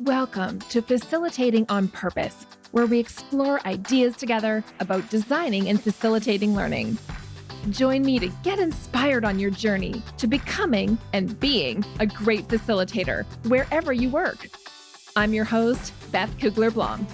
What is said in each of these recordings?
Welcome to Facilitating on Purpose, where we explore ideas together about designing and facilitating learning. Join me to get inspired on your journey to becoming and being a great facilitator wherever you work. I'm your host, Beth Cougler Blom.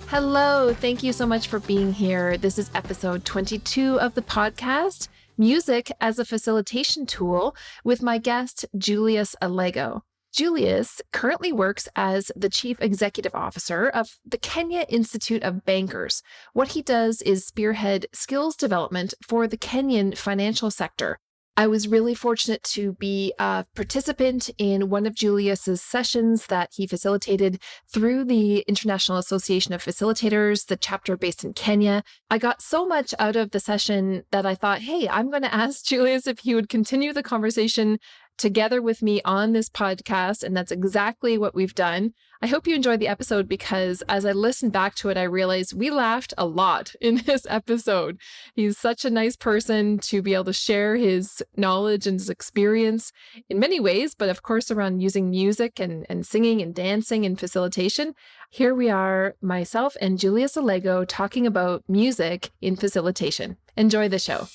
Hello, thank you so much for being here. This is episode 22 of the podcast, Music as a Facilitation Tool, with my guest, Julias Alego. Julias currently works as the Chief Executive Officer of the Kenya Institute of Bankers. What he does is spearhead skills development for the Kenyan financial sector. I was really fortunate to be a participant in one of Julias's sessions that he facilitated through the International Association of Facilitators, the chapter based in Kenya. I got so much out of the session that I thought, hey, I'm going to ask Julias if he would continue the conversation together with me on this podcast, and that's exactly what we've done. I hope you enjoyed the episode because as I listened back to it, I realized we laughed a lot in this episode. He's such a nice person to be able to share his knowledge and his experience in many ways, but of course around using music and singing and dancing and facilitation. Here we are, myself and Julias Alego, talking about music in facilitation. Enjoy the show.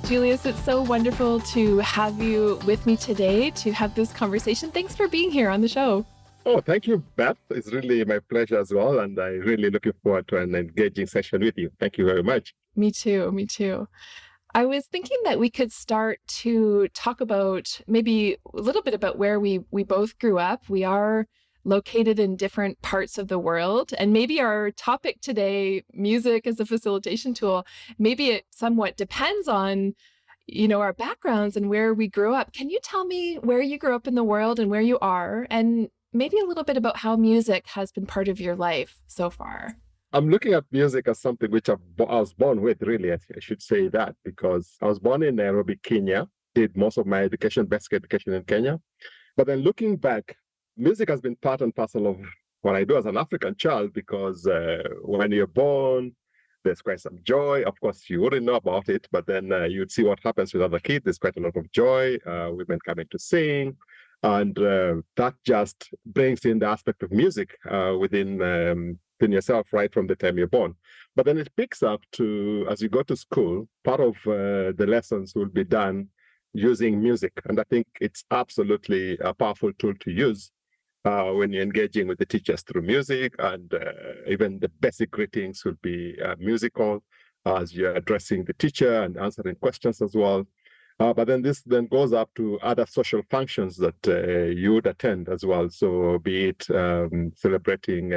Julias, it's so wonderful to have you with me today to have this conversation. Thanks for being here on the show. Oh, thank you, Beth. It's really my pleasure as well. And I'm really looking forward to an engaging session with you. Thank you very much. Me too. I was thinking that we could start to talk about maybe a little bit about where we both grew up. We are located in different parts of the world. And maybe our topic today, music as a facilitation tool, maybe it somewhat depends on, our backgrounds and where we grew up. Can you tell me where you grew up in the world and where you are? And maybe a little bit about how music has been part of your life so far. I'm looking at music as something which I was born with, really. I should say that, because I was born in Nairobi, Kenya, did most of my basic education in Kenya. But then looking back, music has been part and parcel of what I do as an African child, because when you're born, there's quite some joy. Of course, you wouldn't know about it, but then you'd see what happens with other kids. There's quite a lot of joy, women coming to sing. And that just brings in the aspect of music within yourself right from the time you're born. But then it picks up to, as you go to school, part of the lessons will be done using music. And I think it's absolutely a powerful tool to use when you're engaging with the teachers through music, and even the basic greetings will be musical as you're addressing the teacher and answering questions as well. But then this then goes up to other social functions that you would attend as well. So be it celebrating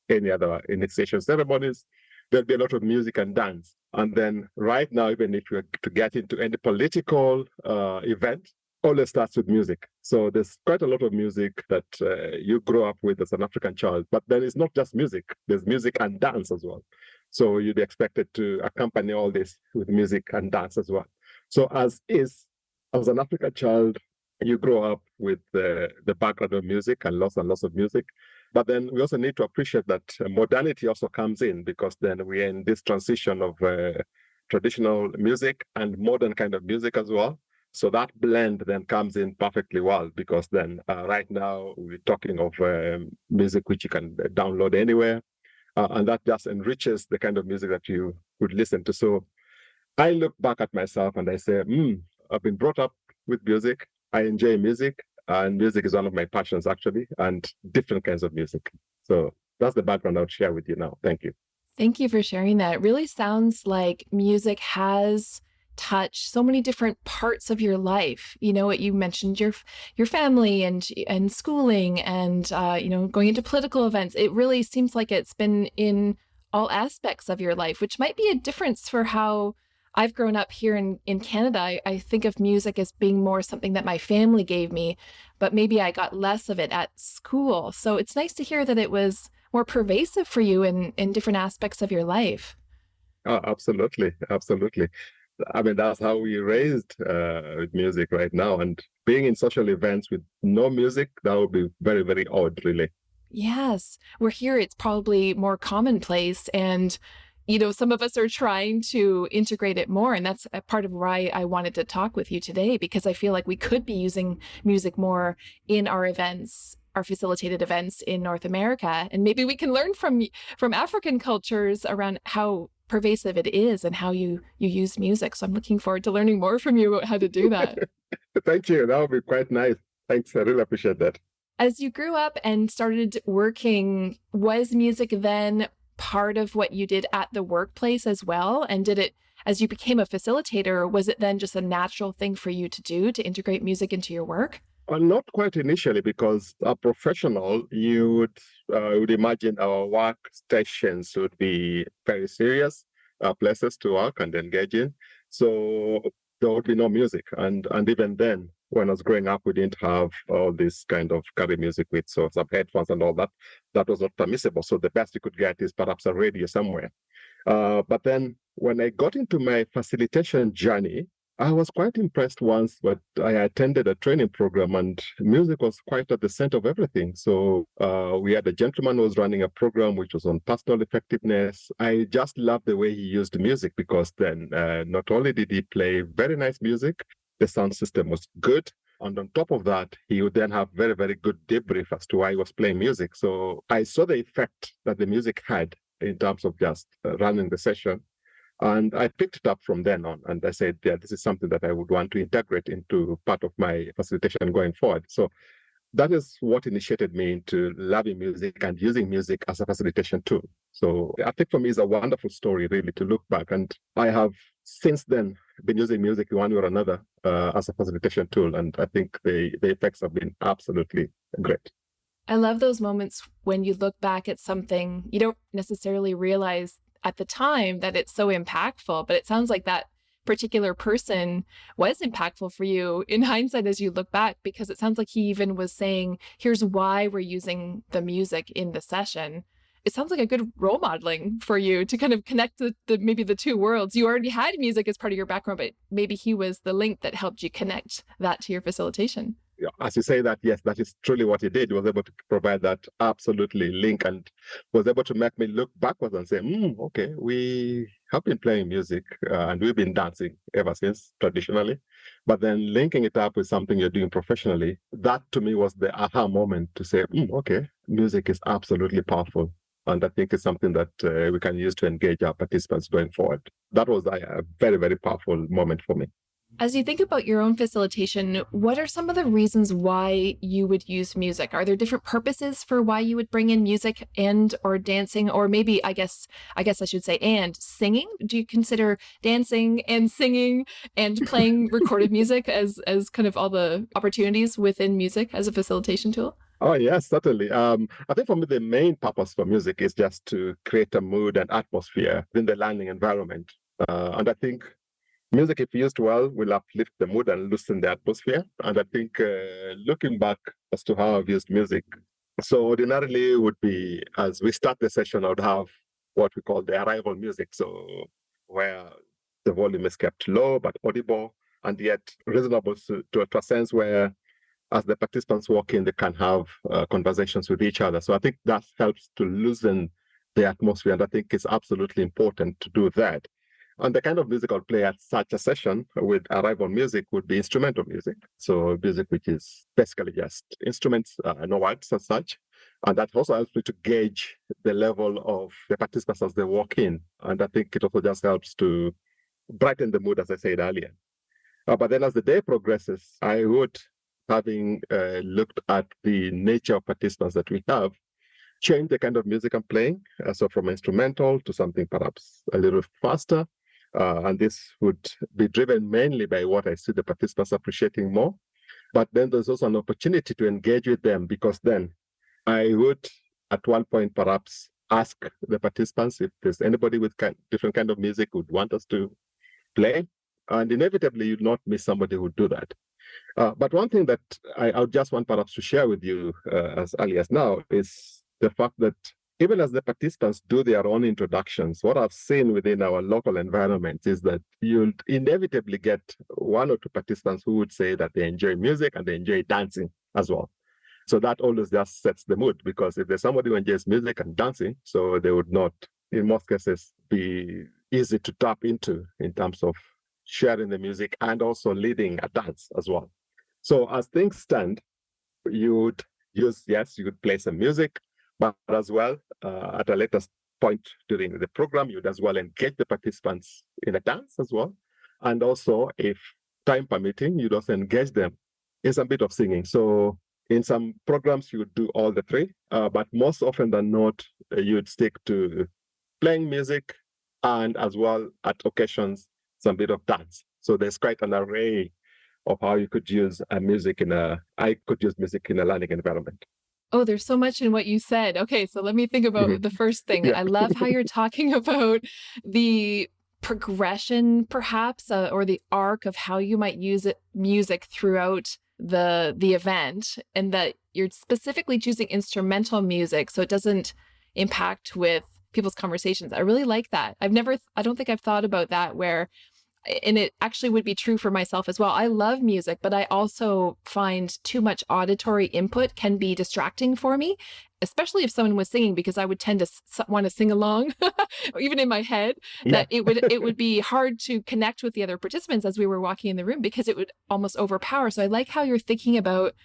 any other initiation ceremonies, there'll be a lot of music and dance. And then right now, even if you're to get into any political event, always starts with music. So there's quite a lot of music that you grow up with as an African child. But then it's not just music. There's music and dance as well. So you'd be expected to accompany all this with music and dance as well. So as an African child, you grow up with the background of music and lots of music. But then we also need to appreciate that modernity also comes in, because then we're in this transition of traditional music and modern kind of music as well. So that blend then comes in perfectly well, because then right now we're talking of music which you can download anywhere. And that just enriches the kind of music that you would listen to. So I look back at myself and I say, I've been brought up with music. I enjoy music, and music is one of my passions, actually, and different kinds of music. So that's the background I would share with you now. Thank you. Thank you for sharing that. It really sounds like music has touched so many different parts of your life. You mentioned your family and schooling and going into political events. It really seems like it's been in all aspects of your life, which might be a difference for how I've grown up here in Canada. I think of music as being more something that my family gave me, but maybe I got less of it at school. So it's nice to hear that it was more pervasive for you in different aspects of your life. Oh, absolutely. I mean, that's how we raised with music right now. And being in social events with no music, that would be very, very odd, really. Yes. We're here, it's probably more commonplace. And some of us are trying to integrate it more. And that's a part of why I wanted to talk with you today, because I feel like we could be using music more in our events, our facilitated events in North America. And maybe we can learn from African cultures around how pervasive it is and how you use music. So I'm looking forward to learning more from you about how to do that. Thank you. That would be quite nice. Thanks. I really appreciate that. As you grew up and started working, was music then part of what you did at the workplace as well? And did it, as you became a facilitator, was it then just a natural thing for you to do to integrate music into your work? Well, not quite initially, because a professional, you would imagine our workstations would be very serious places to work and engage in. So there would be no music. And even then, when I was growing up, we didn't have all this kind of carry music with some headphones and all that. That was not permissible. So the best you could get is perhaps a radio somewhere. But then when I got into my facilitation journey, I was quite impressed once, but I attended a training program and music was quite at the center of everything. So we had a gentleman who was running a program which was on personal effectiveness. I just loved the way he used music, because then not only did he play very nice music, the sound system was good. And on top of that, he would then have very, very good debrief as to why he was playing music. So I saw the effect that the music had in terms of just running the session. And I picked it up from then on. And I said, yeah, this is something that I would want to integrate into part of my facilitation going forward. So that is what initiated me into loving music and using music as a facilitation tool. So I think for me, it's a wonderful story, really, to look back. And I have since then been using music in one way or another as a facilitation tool. And I think the effects have been absolutely great. I love those moments when you look back at something, you don't necessarily realize at the time that it's so impactful, but it sounds like that particular person was impactful for you in hindsight as you look back, because it sounds like he even was saying, here's why we're using the music in the session. It sounds like a good role modeling for you to kind of connect maybe the two worlds. You already had music as part of your background, but maybe he was the link that helped you connect that to your facilitation. Yeah, as you say that, yes, that is truly what he did. He was able to provide that absolutely link and was able to make me look backwards and say, okay, we have been playing music and we've been dancing ever since traditionally. But then linking it up with something you're doing professionally, that to me was the aha moment to say, okay, music is absolutely powerful. And I think it's something that we can use to engage our participants going forward. That was a very, very powerful moment for me. As you think about your own facilitation, what are some of the reasons why you would use music? Are there different purposes for why you would bring in music and or dancing, or maybe I guess I should say and singing? Do you consider dancing and singing and playing recorded music as kind of all the opportunities within music as a facilitation tool? Oh, yes, certainly. I think for me, the main purpose for music is just to create a mood and atmosphere in the learning environment. And I think music, if used well, will uplift the mood and loosen the atmosphere. And I think looking back as to how I've used music, so ordinarily would be, as we start the session, I would have what we call the arrival music. So where the volume is kept low but audible, and yet reasonable to a sense where as the participants walk in, they can have conversations with each other. So I think that helps to loosen the atmosphere. And I think it's absolutely important to do that. And the kind of music I'll play at such a session with arrival music would be instrumental music. So music which is basically just instruments, no words as such. And that also helps me to gauge the level of the participants as they walk in. And I think it also just helps to brighten the mood, as I said earlier. But then as the day progresses, I would, having looked at the nature of participants that we have, change the kind of music I'm playing. So from instrumental to something perhaps a little faster. And this would be driven mainly by what I see the participants appreciating more. But then there's also an opportunity to engage with them, because then I would at one point perhaps ask the participants if there's anybody with different kind of music who would want us to play. And inevitably, you'd not miss somebody who would do that. But one thing that I would just want perhaps to share with you as early as now is the fact that even as the participants do their own introductions, what I've seen within our local environment is that you'll inevitably get one or two participants who would say that they enjoy music and they enjoy dancing as well. So that always just sets the mood, because if there's somebody who enjoys music and dancing, so they would not, in most cases, be easy to tap into in terms of sharing the music and also leading a dance as well. So as things stand, you would you would play some music, but as well, at a later point during the program, you'd as well engage the participants in a dance as well. And also, if time permitting, you'd also engage them in some bit of singing. So in some programs, you would do all the three, but most often than not, you'd stick to playing music and as well, at occasions, some bit of dance. So there's quite an array of how you could use music in a learning environment. Oh, there's so much in what you said. Okay, so let me think about the first thing. Yeah. I love how you're talking about the progression, perhaps, or the arc of how you might use music throughout the event, and that you're specifically choosing instrumental music so it doesn't impact with people's conversations. I really like that. I don't think I've thought about that and it actually would be true for myself as well. I love music, but I also find too much auditory input can be distracting for me, especially if someone was singing, because I would tend to want to sing along, even in my head, that it would be hard to connect with the other participants as we were walking in the room because it would almost overpower. So I like how you're thinking about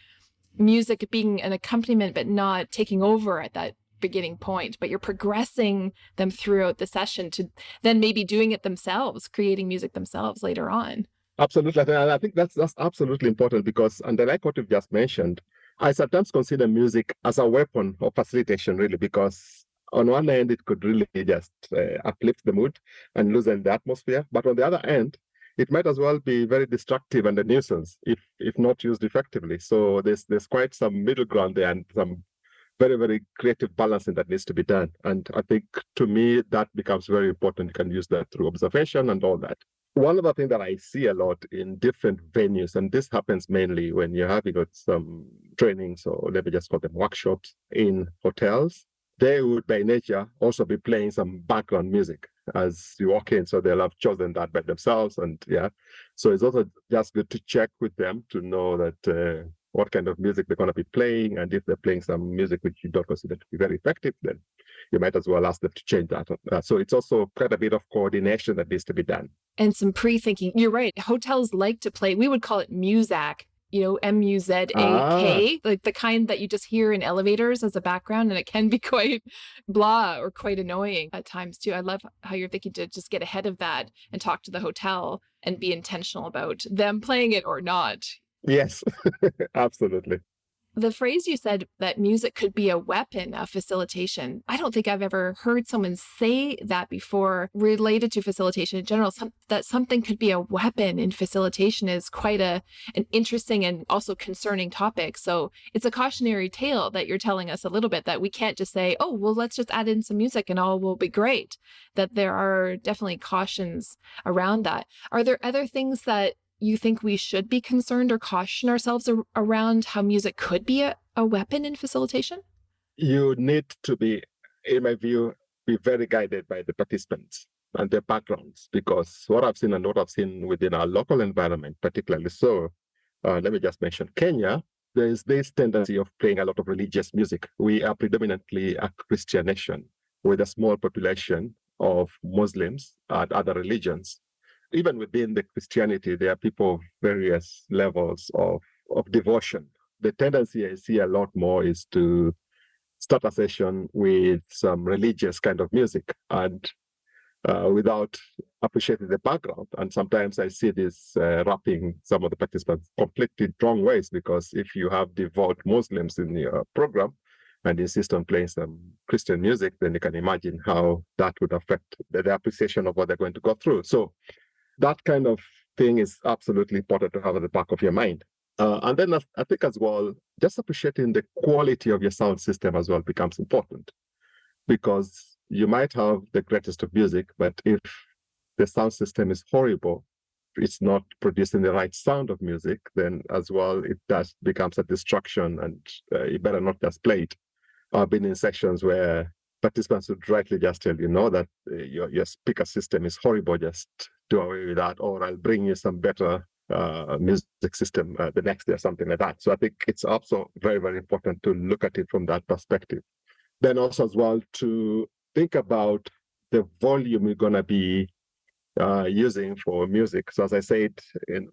music being an accompaniment, but not taking over at that beginning point, but you're progressing them throughout the session to then maybe doing it themselves, creating music themselves later on. Absolutely. And I think that's absolutely important because, and I like what you've just mentioned, I sometimes consider music as a weapon of facilitation, really, because on one end, it could really just uplift the mood and loosen the atmosphere. But on the other end, it might as well be very destructive and a nuisance if not used effectively. So there's quite some middle ground there and some very, very creative balancing that needs to be done. And I think, to me, that becomes very important. You can use that through observation and all that. One other thing that I see a lot in different venues, and this happens mainly when you're having some trainings, or let me just call them workshops, in hotels, they would by nature also be playing some background music as you walk in. So they'll have chosen that by themselves. And so it's also just good to check with them to know that what kind of music they're going to be playing. And if they're playing some music which you don't consider to be very effective, then you might as well ask them to change that. So it's also quite a bit of coordination that needs to be done. And some pre-thinking. You're right. Hotels like to play, we would call it Muzak, M-U-Z-A-K, like the kind that you just hear in elevators as a background. And it can be quite blah or quite annoying at times too. I love how you're thinking to just get ahead of that and talk to the hotel and be intentional about them playing it or not. Yes, absolutely. The phrase you said that music could be a weapon of facilitation, I don't think I've ever heard someone say that before related to facilitation in general. That something could be a weapon in facilitation is quite an interesting and also concerning topic. So it's a cautionary tale that you're telling us a little bit, that we can't just say, oh, well, let's just add in some music and all will be great. That there are definitely cautions around that. Are there other things that you think we should be concerned or caution ourselves around how music could be a weapon in facilitation? You need to be, in my view, be very guided by the participants and their backgrounds, because what I've seen within our local environment, particularly so, let me just mention Kenya, there is this tendency of playing a lot of religious music. We are predominantly a Christian nation with a small population of Muslims and other religions. Even within the Christianity, there are people of various levels of devotion. The tendency I see a lot more is to start a session with some religious kind of music and without appreciating the background. And sometimes I see this wrapping some of the participants completely wrong ways, because if you have devout Muslims in your program and insist on playing some Christian music, then you can imagine how that would affect the appreciation of what they're going to go through. So that kind of thing is absolutely important to have at the back of your mind. And then I think as well, just appreciating the quality of your sound system as well becomes important, because you might have the greatest of music, but if the sound system is horrible, it's not producing the right sound of music, then as well, it becomes a distraction, and you better not just play it. I've been in sections where participants would rightly just tell you, that your speaker system is horrible, just do away with that, or I'll bring you some better music system the next day or something like that. So I think it's also very, very important to look at it from that perspective. Then also as well to think about the volume you're going to be using for music. So as I said,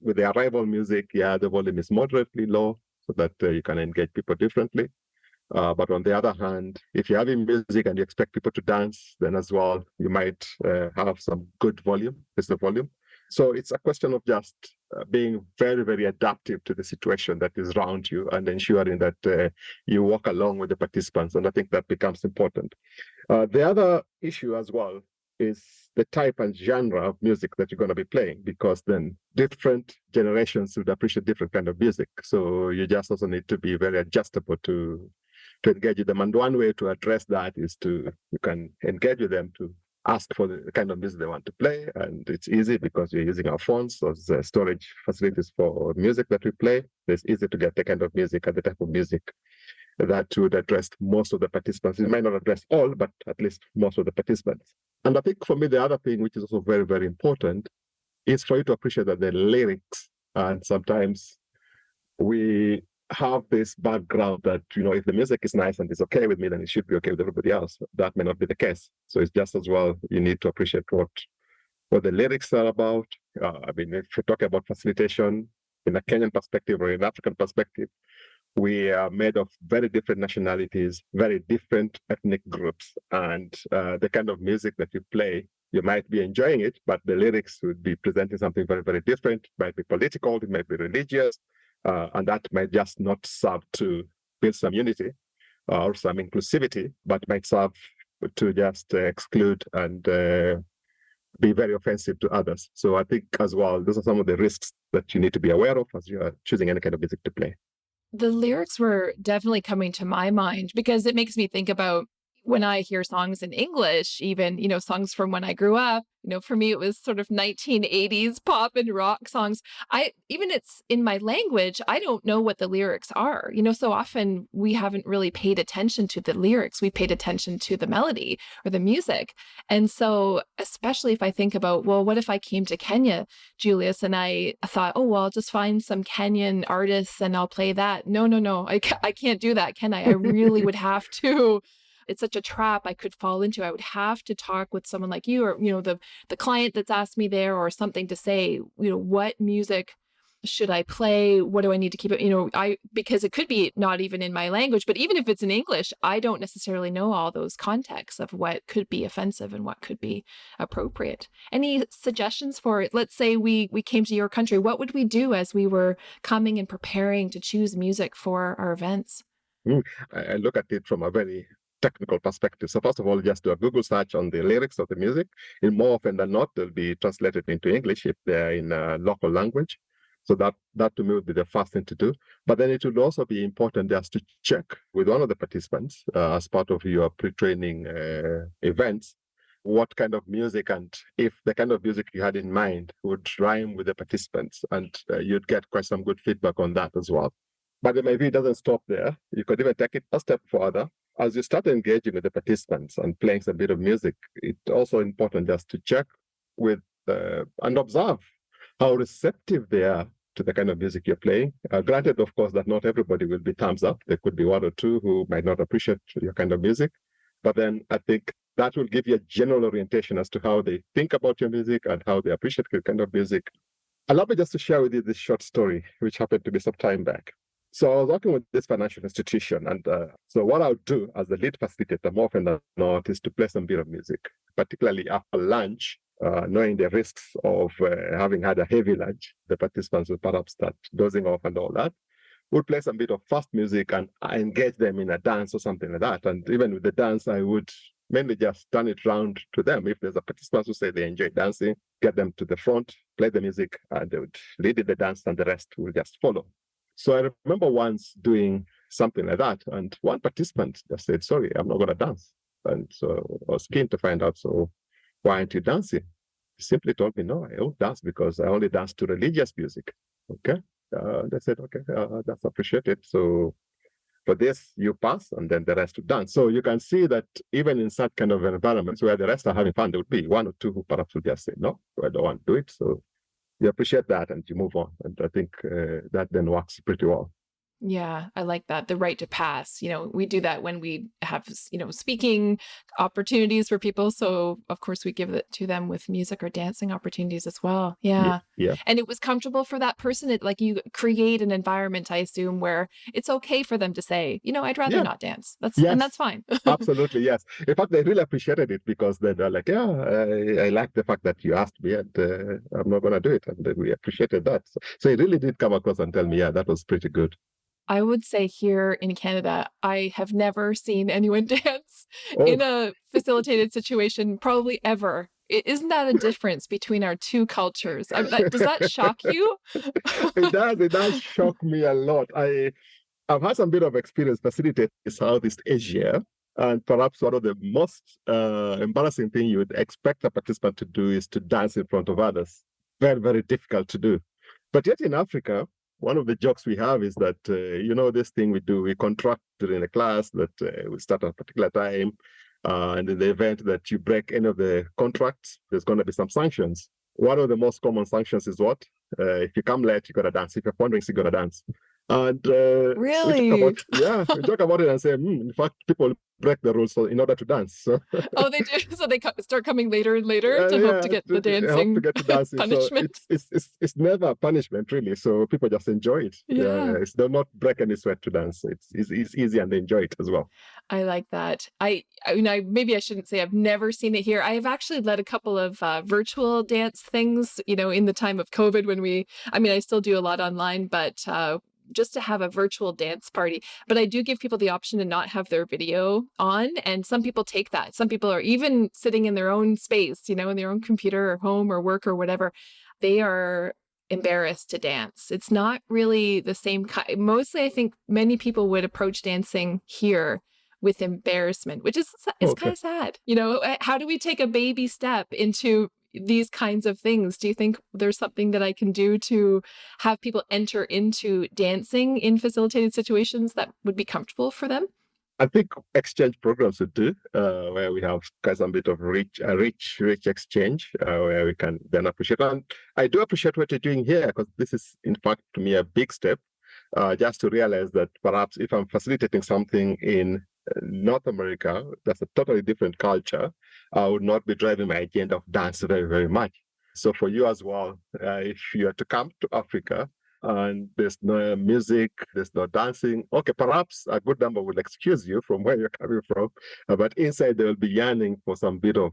with the arrival music, the volume is moderately low so that you can engage people differently. But on the other hand, if you're having music and you expect people to dance, then as well, you might have some good volume, the volume. So it's a question of just being very, very adaptive to the situation that is around you and ensuring that you walk along with the participants. And I think that becomes important. The other issue as well is the type and genre of music that you're going to be playing, because then different generations would appreciate different kind of music. So you just also need to be very adjustable to engage with them. And one way to address that is you can engage with them to ask for the kind of music they want to play. And it's easy because we're using our phones as storage facilities for music that we play. It's easy to get the kind of music and the type of music that would address most of the participants. It might not address all, but at least most of the participants. And I think for me, the other thing, which is also very, very important, is for you to appreciate that the lyrics, and sometimes we have this background that, if the music is nice and it's okay with me, then it should be okay with everybody else. That may not be the case. So it's just as well, you need to appreciate what the lyrics are about. If you talk about facilitation in a Kenyan perspective or in an African perspective, we are made of very different nationalities, very different ethnic groups, and the kind of music that you play, you might be enjoying it, but the lyrics would be presenting something very, very different. It might be political, it might be religious, and that might just not serve to build some unity or some inclusivity, but might serve to just exclude and be very offensive to others. So I think as well, those are some of the risks that you need to be aware of as you are choosing any kind of music to play. The lyrics were definitely coming to my mind because it makes me think about when I hear songs in English, even, songs from when I grew up, for me, it was sort of 1980s pop and rock songs. Even it's in my language, I don't know what the lyrics are. So often we haven't really paid attention to the lyrics. We paid attention to the melody or the music. And so, especially if I think about, well, what if I came to Kenya, Julius, and I thought, oh, well, I'll just find some Kenyan artists and I'll play that. No, I can't do that, can I? I really would have to. It's such a trap I could fall into. I would have to talk with someone like you or, the client that's asked me there or something to say, what music should I play? What do I need to keep it? Because it could be not even in my language, but even if it's in English, I don't necessarily know all those contexts of what could be offensive and what could be appropriate. Any suggestions for, let's say we came to your country, what would we do as we were coming and preparing to choose music for our events? I look at it from a very technical perspective. So first of all, just do a Google search on the lyrics of the music. And more often than not, they'll be translated into English if they're in a local language. So that to me would be the first thing to do. But then it would also be important just to check with one of the participants as part of your pre-training events, what kind of music and if the kind of music you had in mind would rhyme with the participants. And you'd get quite some good feedback on that as well. But maybe it doesn't stop there. You could even take it a step further. As you start engaging with the participants and playing some bit of music, it's also important just to check with and observe how receptive they are to the kind of music you're playing. Granted, of course, that not everybody will be thumbs up. There could be one or two who might not appreciate your kind of music. But then I think that will give you a general orientation as to how they think about your music and how they appreciate your kind of music. Allow me just to share with you this short story, which happened to me some time back. So I was working with this financial institution, and so what I would do as the lead facilitator more often than not is to play some bit of music, particularly after lunch, knowing the risks of having had a heavy lunch. The participants would perhaps start dozing off and all that. We'd play some bit of fast music and I engage them in a dance or something like that. And even with the dance, I would mainly just turn it round to them. If there's a participant who say they enjoy dancing, get them to the front, play the music, and they would lead in the dance and the rest will just follow. So I remember once doing something like that, and one participant just said, sorry, I'm not going to dance. And so I was keen to find out, so why aren't you dancing? He simply told me, no, I don't dance because I only dance to religious music. Okay. They said, okay, that's appreciated. So for this, you pass, and then the rest will dance. So you can see that even in such kind of environments where the rest are having fun, there would be one or two who perhaps will just say, no, I don't want to do it. So you appreciate that and you move on. And I think that then works pretty well. Yeah, I like that. The right to pass. We do that when we have, speaking opportunities for people. So, of course, we give it to them with music or dancing opportunities as well. Yeah, Yeah. yeah, And it was comfortable for that person. Like you create an environment, I assume, where it's okay for them to say, I'd rather yeah. not dance. And Yes, that's fine. absolutely. Yes. In fact, they really appreciated it because they're like, yeah, I like the fact that you asked me and I'm not going to do it. And we appreciated that. So he really did come across and tell me, yeah, that was pretty good. I would say here in Canada, I have never seen anyone dance Oh, in a facilitated situation, probably ever. Isn't that a difference between our two cultures? Does that shock you? it does shock me a lot. I've had some bit of experience facilitating Southeast Asia. And perhaps one of the most embarrassing thing you would expect a participant to do is to dance in front of others. Very, very difficult to do. But yet in Africa, one of the jokes we have is that, this thing we do, we contract during the class that we start at a particular time. And in the event that you break any of the contracts, there's going to be some sanctions. One of the most common sanctions is what? If you come late, you got to dance. If you're wondering, you got to dance. And Really? we talk about it and say, in fact, people break the rules in order to dance. So, Oh, they do. So they start coming later and later to hope yeah, to get the I hope to dancing get to dancing. So punishment. it's never a punishment really. So people just enjoy it. Yeah. They'll not break any sweat to dance. It's easy and they enjoy it as well. I like that. Maybe I shouldn't say I've never seen it here. I have actually led a couple of virtual dance things, in the time of COVID I still do a lot online, but just to have a virtual dance party. But I do give people the option to not have their video on. And some people take that. Some people are even sitting in their own space, in their own computer or home or work or whatever. They are embarrassed to dance. It's not really the same kind. Mostly, I think many people would approach dancing here with embarrassment, which is Okay. kind of sad. How do we take a baby step into these kinds of things? Do you think there's something that I can do to have people enter into dancing in facilitated situations that would be comfortable for them? I think exchange programs would do, where we have some bit of rich exchange, where we can then appreciate. And I do appreciate what you're doing here because this is, in fact, to me, a big step. Just to realize that perhaps if I'm facilitating something in North America, that's a totally different culture, I would not be driving my agenda of dance very, very much. So for you as well, if you are to come to Africa and there's no music, there's no dancing, okay, perhaps a good number will excuse you from where you're coming from, but inside they will be yearning for some bit of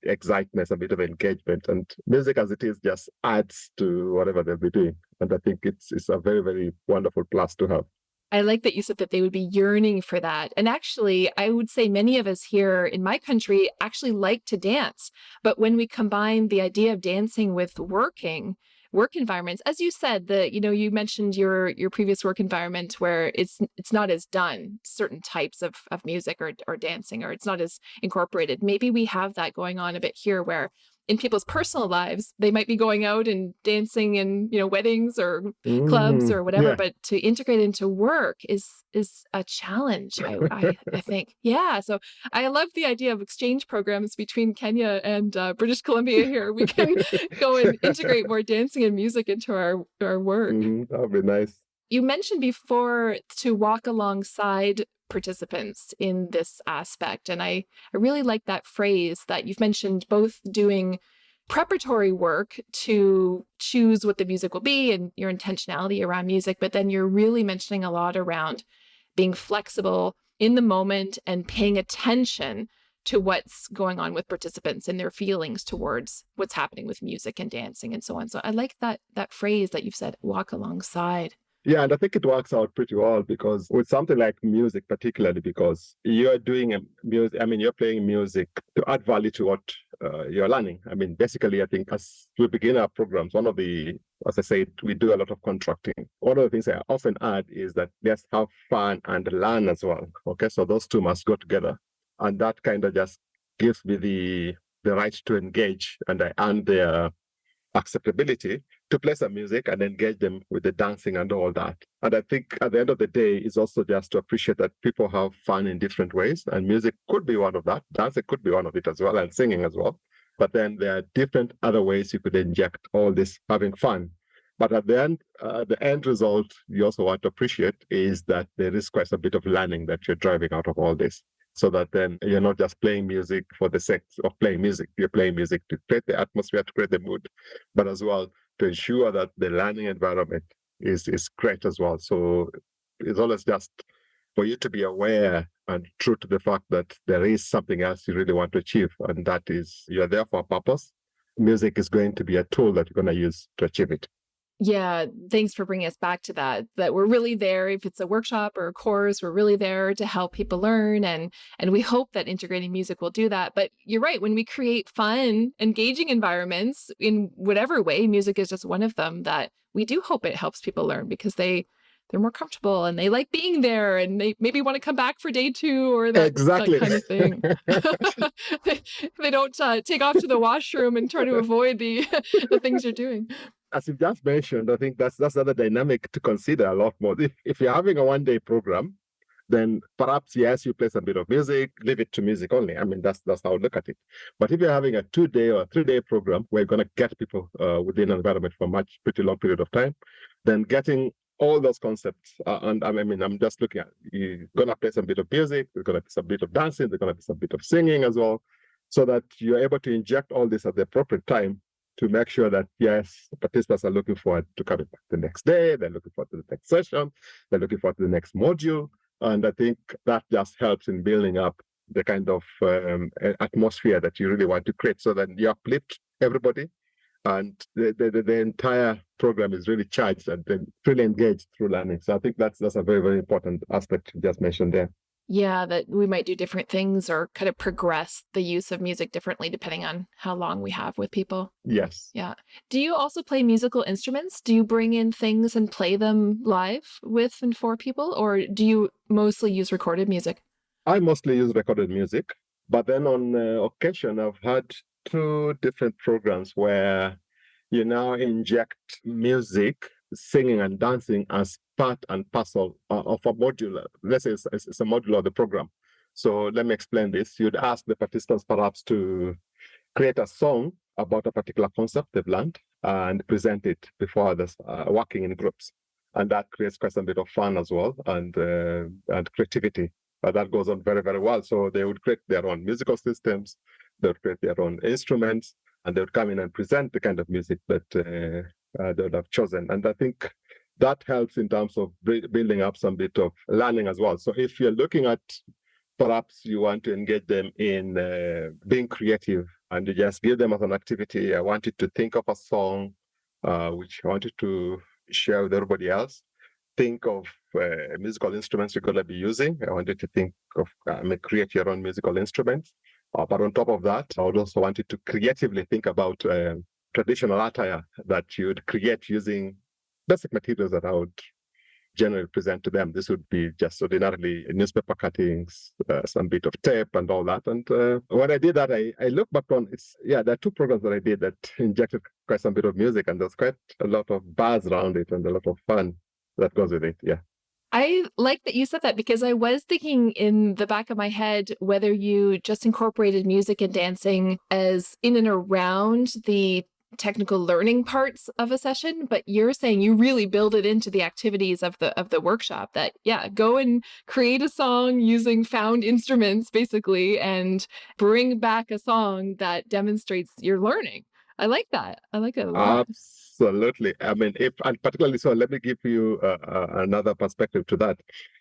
excitement, a bit of engagement, and music as it is just adds to whatever they'll be doing. And I think it's a very, very wonderful plus to have. I like that you said that they would be yearning for that. And actually, I would say many of us here in my country actually like to dance. But when we combine the idea of dancing with work environments, as you said, you mentioned your previous work environment where it's not as done, certain types of music or dancing, or it's not as incorporated. Maybe we have that going on a bit here where in people's personal lives, they might be going out and dancing in, weddings or clubs or whatever, Yeah. but to integrate into work is a challenge, I think. Yeah. So I love the idea of exchange programs between Kenya and British Columbia here. We can go and integrate more dancing and music into our work. That would be nice. You mentioned before to walk alongside participants in this aspect. And I really like that phrase that you've mentioned, both doing preparatory work to choose what the music will be and your intentionality around music, but then you're really mentioning a lot around being flexible in the moment and paying attention to what's going on with participants and their feelings towards what's happening with music and dancing and so on. So I like that phrase that you've said, walk alongside. Yeah, and I think it works out pretty well because with something like music, particularly because you're doing you're playing music to add value to what you're learning. Basically, I think as we begin our programs, as I said, we do a lot of contracting. One of the things I often add is that let's have fun and learn as well. Okay, so those two must go together. And that kind of just gives me the right to engage, and I earn their acceptability to play some music and engage them with the dancing and all that. And I think at the end of the day, it's also just to appreciate that people have fun in different ways, and music could be one of that. Dancing could be one of it as well, and singing as well. But then there are different other ways you could inject all this having fun. But at the end result, you also want to appreciate is that there is quite a bit of learning that you're driving out of all this. So that then you're not just playing music for the sake of playing music. You're playing music to create the atmosphere, to create the mood, but as well to ensure that the learning environment is great as well. So it's always just for you to be aware and true to the fact that there is something else you really want to achieve, and that is you're there for a purpose. Music is going to be a tool that you're going to use to achieve it. Yeah, thanks for bringing us back to that we're really there. If it's a workshop or a course, we're really there to help people learn. And we hope that integrating music will do that. But you're right, when we create fun, engaging environments in whatever way, music is just one of them, that we do hope it helps people learn because they're more comfortable and they like being there and they maybe want to come back for day 2 or that kind of thing. They don't take off to the washroom and try to avoid the things you're doing. As you just mentioned, I think that's another dynamic to consider a lot more. If you're having a one-day program, then perhaps, yes, you play some bit of music, leave it to music only. I mean, that's how I look at it. But if you're having a 2-day or 3-day program where you're going to get people within an environment for a pretty long period of time, then getting all those concepts, and I mean, I'm just looking at, you're going to play some bit of music, there's going to be some bit of dancing, there's going to be some bit of singing as well, so that you're able to inject all this at the appropriate time to make sure that, yes, participants are looking forward to coming back the next day, they're looking forward to the next session, they're looking forward to the next module. And I think that just helps in building up the kind of atmosphere that you really want to create so that you uplift everybody and the entire program is really charged and then really engaged through learning. So I think that's a very, very important aspect you just mentioned there. Yeah, that we might do different things or kind of progress the use of music differently depending on how long we have with people. Yes. Yeah. Do you also play musical instruments? Do you bring in things and play them live with and for people? Or do you mostly use recorded music? I mostly use recorded music, but then on occasion, I've had 2 different programs where you now inject music, singing and dancing as part and parcel of a module. Let's say it's a module of the program. So let me explain this. You'd ask the participants perhaps to create a song about a particular concept they've learned and present it before others, working in groups. And that creates quite a bit of fun as well and creativity. But that goes on very, very well. So they would create their own musical systems, they would create their own instruments, and they would come in and present the kind of music that they would have chosen. And I think that helps in terms of building up some bit of learning as well. So if you're looking at perhaps you want to engage them in being creative and you just give them as an activity, I want you to think of a song which I wanted to share with everybody else. Think of musical instruments you're going to be using. I wanted to think of, create your own musical instruments. But on top of that, I would also want you to creatively think about traditional attire that you would create using basic materials that I would generally present to them. This would be just ordinarily newspaper cuttings, some bit of tape and all that. And when I did that, I look back on, there are 2 programs that I did that injected quite some bit of music, and there's quite a lot of buzz around it and a lot of fun that goes with it. Yeah. I like that you said that because I was thinking in the back of my head whether you just incorporated music and dancing as in and around the technical learning parts of a session, but you're saying you really build it into the activities of the workshop, that go and create a song using found instruments basically and bring back a song that demonstrates your learning. I like that. I like it a lot. Absolutely. I mean, and particularly so, let me give you another perspective to that.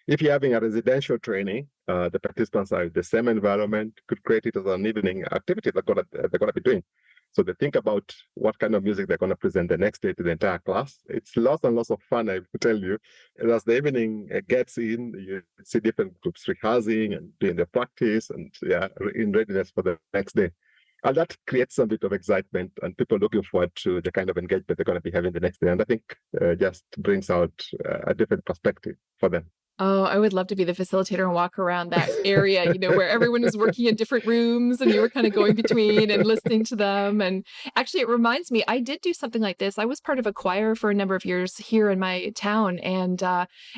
If you're having a residential training, the participants are in the same environment, could create it as an evening activity they're going to be doing. So they think about what kind of music they're going to present the next day to the entire class. It's lots and lots of fun, I will tell you. And as the evening gets in, you see different groups rehearsing and doing their practice and in readiness for the next day. And that creates some bit of excitement and people looking forward to the kind of engagement they're going to be having the next day. And I think just brings out a different perspective for them. Oh, I would love to be the facilitator and walk around that area, where everyone was working in different rooms and you were kind of going between and listening to them. And actually, it reminds me, I did do something like this. I was part of a choir for a number of years here in my town, and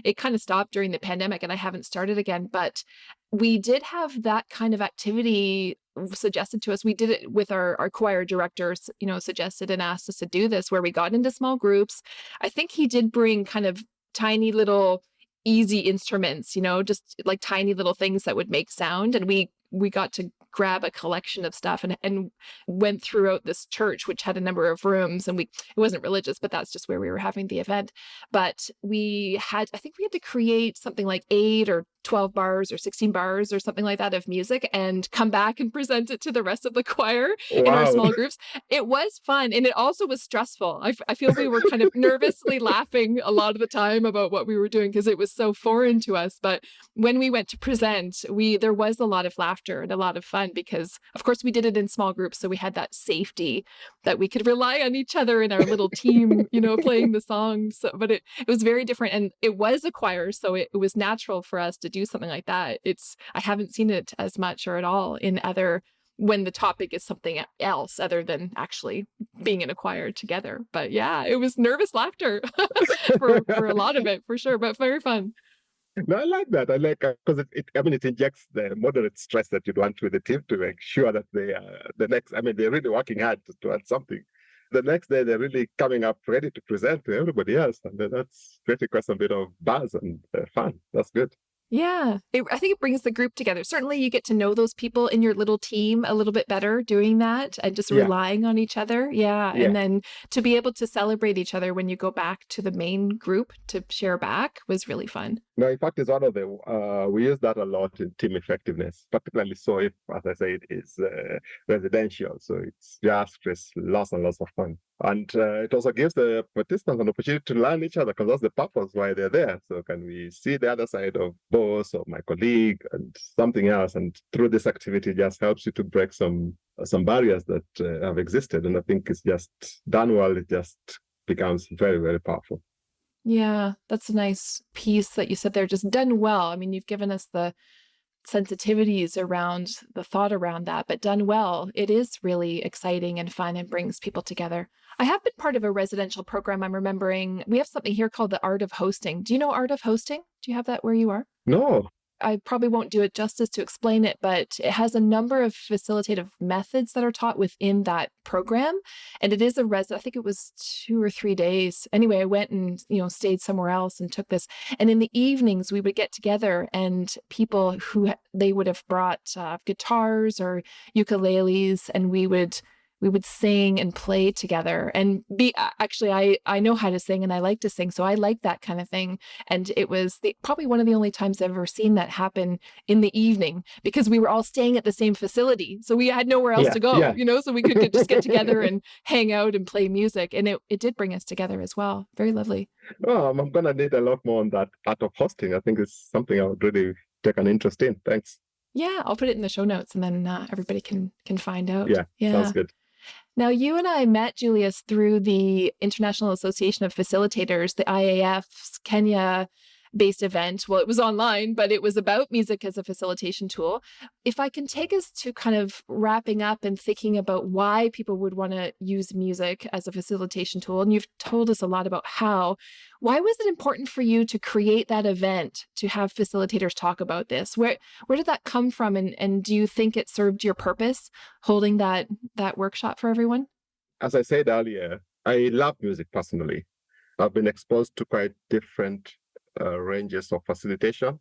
it kind of stopped during the pandemic and I haven't started again. But we did have that kind of activity suggested to us. We did it with our choir directors, suggested and asked us to do this, where we got into small groups. I think he did bring kind of tiny little easy instruments, just like tiny little things that would make sound. And we got to grab a collection of stuff and went throughout this church, which had a number of rooms, and it wasn't religious, but that's just where we were having the event. But I think we had to create something like 8 or 12 bars or 16 bars or something like that of music and come back and present it to the rest of the choir in our small groups. It was fun. And it also was stressful. I feel we were kind of nervously laughing a lot of the time about what we were doing because it was so foreign to us. But when we went to present, there was a lot of laughter and a lot of fun because, of course, we did it in small groups. So we had that safety that we could rely on each other in our little team, playing the songs. But it was very different. And it was a choir. So it was natural for us to do something like that. I haven't seen it as much or at all when the topic is something else other than actually being in a choir together. But yeah, it was nervous laughter for a lot of it, for sure, but very fun. No, I like that. I like because it injects the moderate stress that you'd want with the team to make sure that they're really working hard to add something. The next day, they're really coming up ready to present to everybody else. And that's creating quite a bit of buzz and fun. That's good. Yeah, I think it brings the group together. Certainly, you get to know those people in your little team a little bit better doing that and just relying on each other. Yeah. And then to be able to celebrate each other when you go back to the main group to share back was really fun. No, in fact, it's one of the, we use that a lot in team effectiveness, particularly so if, as I say, it is residential. So it's just lots and lots of fun. And it also gives the participants an opportunity to learn each other because that's the purpose why they're there. So can we see the other side of boss or my colleague and something else? And through this activity, it just helps you to break some barriers that have existed. And I think it's just done well. It just becomes very, very powerful. Yeah, that's a nice piece that you said there, just done well. I mean, you've given us the sensitivities around the thought around that, but done well, it is really exciting and fun and brings people together. I have been part of a residential program. I'm remembering we have something here called the Art of Hosting. Do you know Art of Hosting? Do you have that where you are? No. I probably won't do it justice to explain it, but it has a number of facilitative methods that are taught within that program. And it is I think it was 2 or 3 days. Anyway, I went and, stayed somewhere else and took this. And in the evenings, we would get together and people they would have brought guitars or ukuleles, and we would sing and play together and I know how to sing and I like to sing. So I like that kind of thing. And it was probably one of the only times I've ever seen that happen in the evening because we were all staying at the same facility. So we had nowhere else to go, so we could just get together and hang out and play music. And it did bring us together as well. Very lovely. Oh, I'm going to need a lot more on that art of hosting. I think it's something I would really take an interest in. Thanks. Yeah, I'll put it in the show notes and then everybody can find out. Yeah, sounds good. Now, you and I met, Julius, through the International Association of Facilitators, the IAF's Kenya-based event. Well, it was online, but it was about music as a facilitation tool. If I can take us to kind of wrapping up and thinking about why people would want to use music as a facilitation tool, and you've told us a lot about how, why was it important for you to create that event, to have facilitators talk about this? Where did that come from? And do you think it served your purpose, holding that workshop for everyone? As I said earlier, I love music personally. I've been exposed to quite different ranges of facilitation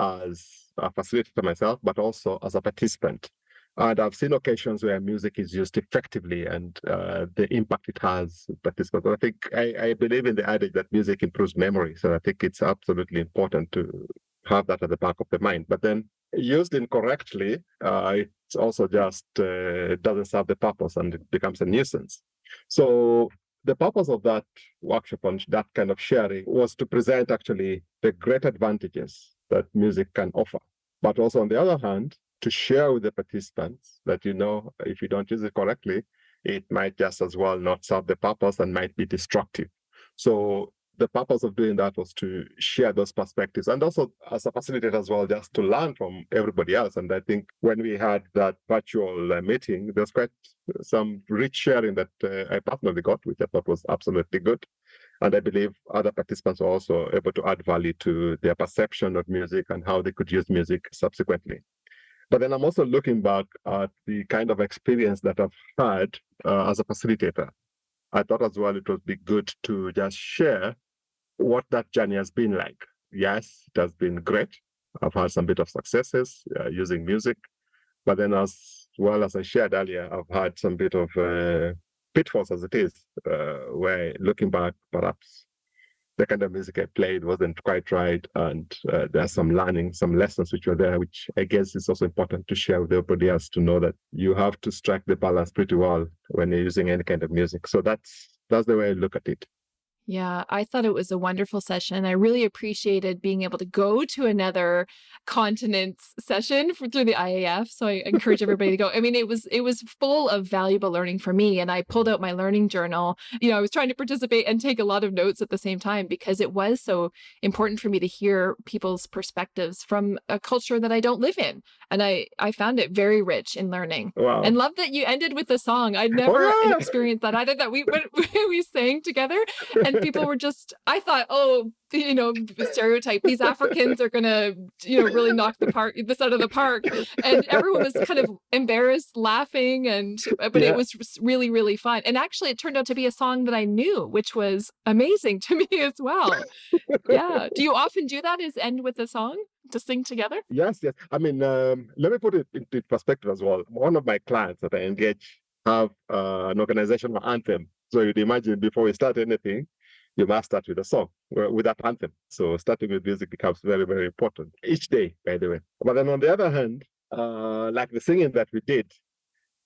as a facilitator myself, but also as a participant. And I've seen occasions where music is used effectively and the impact it has with participants. I think I believe in the adage that music improves memory. So I think it's absolutely important to have that at the back of the mind. But then used incorrectly, it's also just doesn't serve the purpose and it becomes a nuisance. So the purpose of that workshop and that kind of sharing was to present actually the great advantages that music can offer. But also on the other hand, to share with the participants that, if you don't use it correctly, it might just as well not serve the purpose and might be destructive. So the purpose of doing that was to share those perspectives and also as a facilitator as well, just to learn from everybody else. And I think when we had that virtual meeting, there's quite some rich sharing that I personally got, which I thought was absolutely good. And I believe other participants were also able to add value to their perception of music and how they could use music subsequently. But then I'm also looking back at the kind of experience that I've had as a facilitator. I thought as well it would be good to just share what that journey has been like. Yes, it has been great. I've had some bit of successes using music, but then as well as I shared earlier, I've had some bit of pitfalls as it is, where looking back, perhaps the kind of music I played wasn't quite right, and there's some learning, some lessons which were there, which I guess is also important to share with everybody else to know that you have to strike the balance pretty well when you're using any kind of music. So that's the way I look at it. Yeah, I thought it was a wonderful session. I really appreciated being able to go to another continent's session through the IAF. So I encourage everybody to go. I mean, it was full of valuable learning for me. And I pulled out my learning journal. I was trying to participate and take a lot of notes at the same time because it was so important for me to hear people's perspectives from a culture that I don't live in. And I found it very rich in learning. Wow. And love that you ended with a song. I'd never experienced that either, that we sang together. And people were just, I thought, stereotype, these Africans are going to, really knock this out of the park. And everyone was kind of embarrassed, laughing. But it was really, really fun. And actually, it turned out to be a song that I knew, which was amazing to me as well. Yeah. Do you often do that, is end with a song to sing together? Yes. I mean, let me put it into perspective as well. One of my clients that I engage have an organizational anthem. So you'd imagine before we start anything, you must start with a song, with that anthem. So starting with music becomes very, very important each day, by the way. But then on the other hand, like the singing that we did,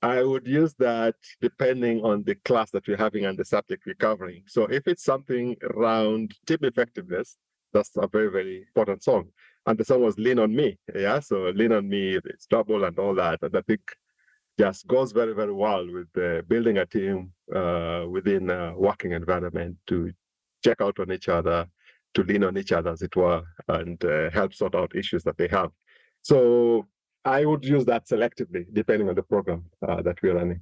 I would use that depending on the class that we're having and the subject we're covering. So if it's something around team effectiveness, that's a very, very important song. And the song was Lean on Me. Yeah, so Lean on Me, it's double and all that. And I think just goes very, very well with building a team within a working environment to check out on each other, to lean on each other, as it were, and help sort out issues that they have. So I would use that selectively, depending on the program that we're running.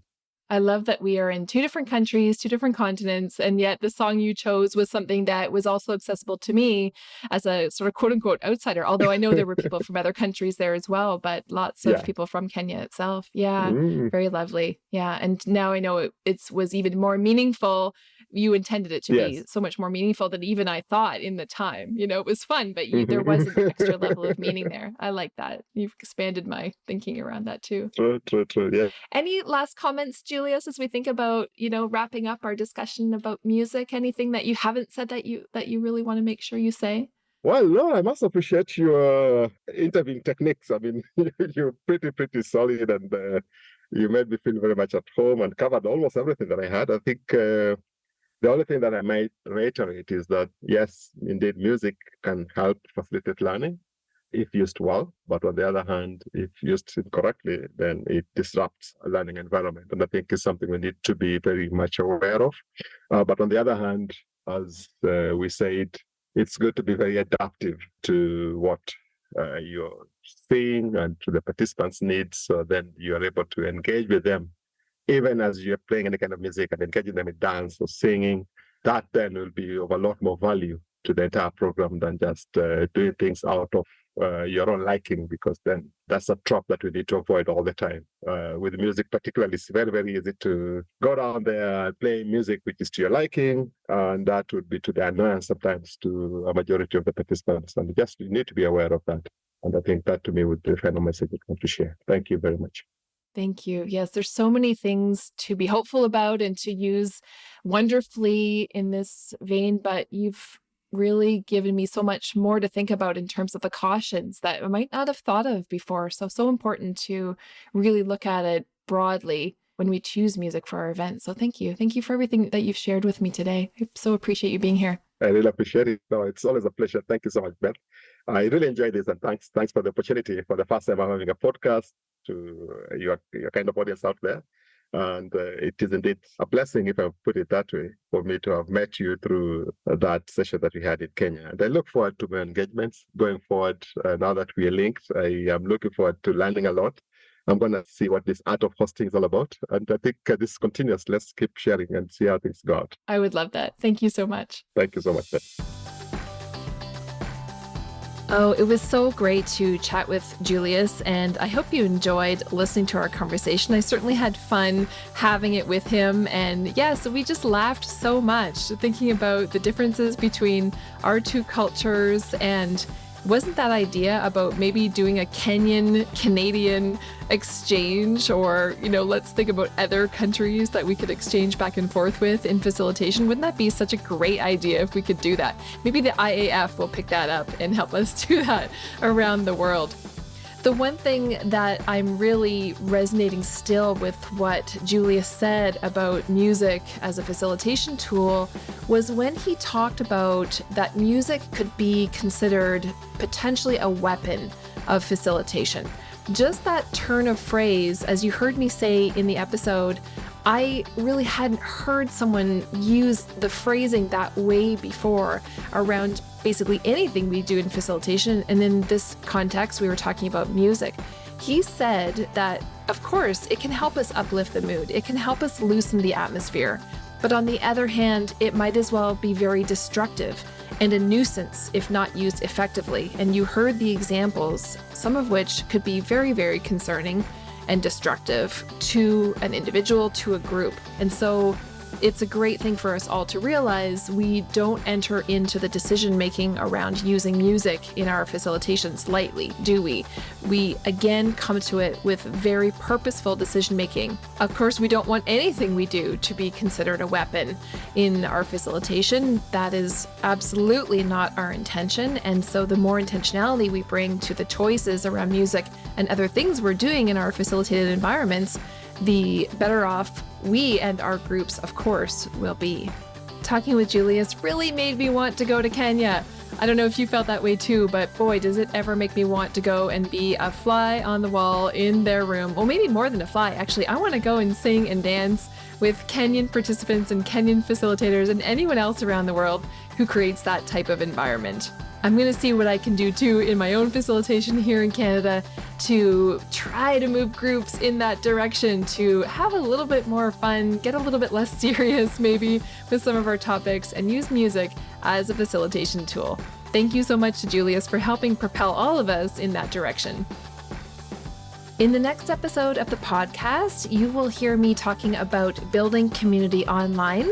I love that we are in 2 different countries, 2 different continents, and yet the song you chose was something that was also accessible to me as a sort of quote unquote outsider, although I know there were people from other countries there as well, but lots of people from Kenya itself. Yeah, very lovely. Yeah, and now I know it was even more meaningful. You intended it to be so much more meaningful than even I thought in the time. It was fun, but there was an extra level of meaning there. I like that. You've expanded my thinking around that too. True, yeah. Any last comments, Julius, as we think about, wrapping up our discussion about music? Anything that you haven't said that you really want to make sure you say? Well, no, I must appreciate your interviewing techniques. I mean, you're pretty solid, and you made me feel very much at home and covered almost everything that I had. I think the only thing that I might reiterate is that, yes, indeed, music can help facilitate learning if used well. But on the other hand, if used incorrectly, then it disrupts a learning environment. And I think it's something we need to be very much aware of. But on the other hand, as we said, it's good to be very adaptive to what you're seeing and to the participants' needs. So then you are able to engage with them even as you're playing any kind of music and engaging them in dance or singing. That then will be of a lot more value to the entire program than just doing things out of your own liking, because then that's a trap that we need to avoid all the time. With music particularly, it's very, very easy to go down there and play music which is to your liking, and that would be to the annoyance sometimes to a majority of the participants. And just you need to be aware of that. And I think that to me would be the final message I want to share. Thank you very much. Thank you. Yes, there's so many things to be hopeful about and to use wonderfully in this vein, but you've really given me so much more to think about in terms of the cautions that I might not have thought of before. So important to really look at it broadly when we choose music for our events. So thank you. Thank you for everything that you've shared with me today. I so appreciate you being here. I really appreciate it. No, it's always a pleasure. Thank you so much, Beth. I really enjoyed this, and thanks for the opportunity. For the first time I'm having a podcast to your kind of audience out there. And it is indeed a blessing, if I put it that way, for me to have met you through that session that we had in Kenya. And I look forward to my engagements going forward. Now that we are linked, I am looking forward to learning a lot. I'm going to see what this art of hosting is all about. And I think this continues. Let's keep sharing and see how things go out. I would love that. Thank you so much. Thank you so much, Beth. Oh, it was so great to chat with Julias, and I hope you enjoyed listening to our conversation. I certainly had fun having it with him, and yeah, so we just laughed so much thinking about the differences between our two cultures, and wasn't that idea about maybe doing a Kenyan-Canadian exchange, or, let's think about other countries that we could exchange back and forth with in facilitation. Wouldn't that be such a great idea if we could do that? Maybe the IAF will pick that up and help us do that around the world. The one thing that I'm really resonating still with what Julias said about music as a facilitation tool was when he talked about that music could be considered potentially a weapon of facilitation. Just that turn of phrase, as you heard me say in the episode, I really hadn't heard someone use the phrasing that way before around basically anything we do in facilitation. And in this context, we were talking about music. He said that, of course, it can help us uplift the mood. It can help us loosen the atmosphere. But on the other hand, it might as well be very destructive and a nuisance if not used effectively. And you heard the examples, some of which could be very, very concerning and destructive to an individual, to a group. And so it's a great thing for us all to realize we don't enter into the decision-making around using music in our facilitations lightly, do we? We, again, come to it with very purposeful decision-making. Of course, we don't want anything we do to be considered a weapon in our facilitation. That is absolutely not our intention. And so the more intentionality we bring to the choices around music and other things we're doing in our facilitated environments, the better off we and our groups, of course, will be. Talking with Julias really made me want to go to Kenya. I don't know if you felt that way too, but boy, does it ever make me want to go and be a fly on the wall in their room. Well, maybe more than a fly, actually. I want to go and sing and dance with Kenyan participants and Kenyan facilitators and anyone else around the world who creates that type of environment. I'm going to see what I can do too in my own facilitation here in Canada to try to move groups in that direction, to have a little bit more fun, get a little bit less serious maybe with some of our topics, and use music as a facilitation tool. Thank you so much to Julias for helping propel all of us in that direction. In the next episode of the podcast, you will hear me talking about building community online.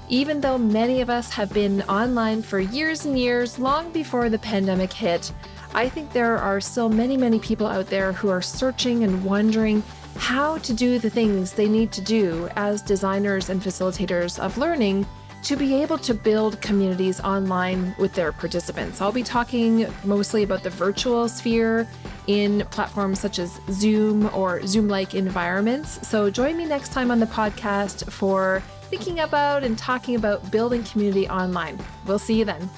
Even though many of us have been online for years and years, long before the pandemic hit, I think there are still many, many people out there who are searching and wondering how to do the things they need to do as designers and facilitators of learning to be able to build communities online with their participants. I'll be talking mostly about the virtual sphere in platforms such as Zoom or Zoom-like environments. So join me next time on the podcast for thinking about and talking about building community online. We'll see you then.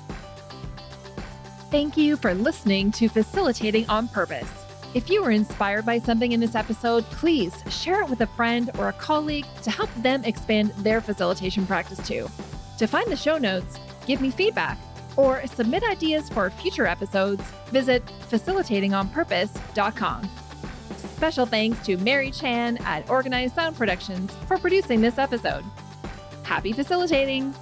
Thank you for listening to Facilitating on Purpose. If you were inspired by something in this episode, please share it with a friend or a colleague to help them expand their facilitation practice too. To find the show notes, give me feedback, or submit ideas for future episodes, visit facilitatingonpurpose.com. Special thanks to Mary Chan at Organized Sound Productions for producing this episode. Happy facilitating!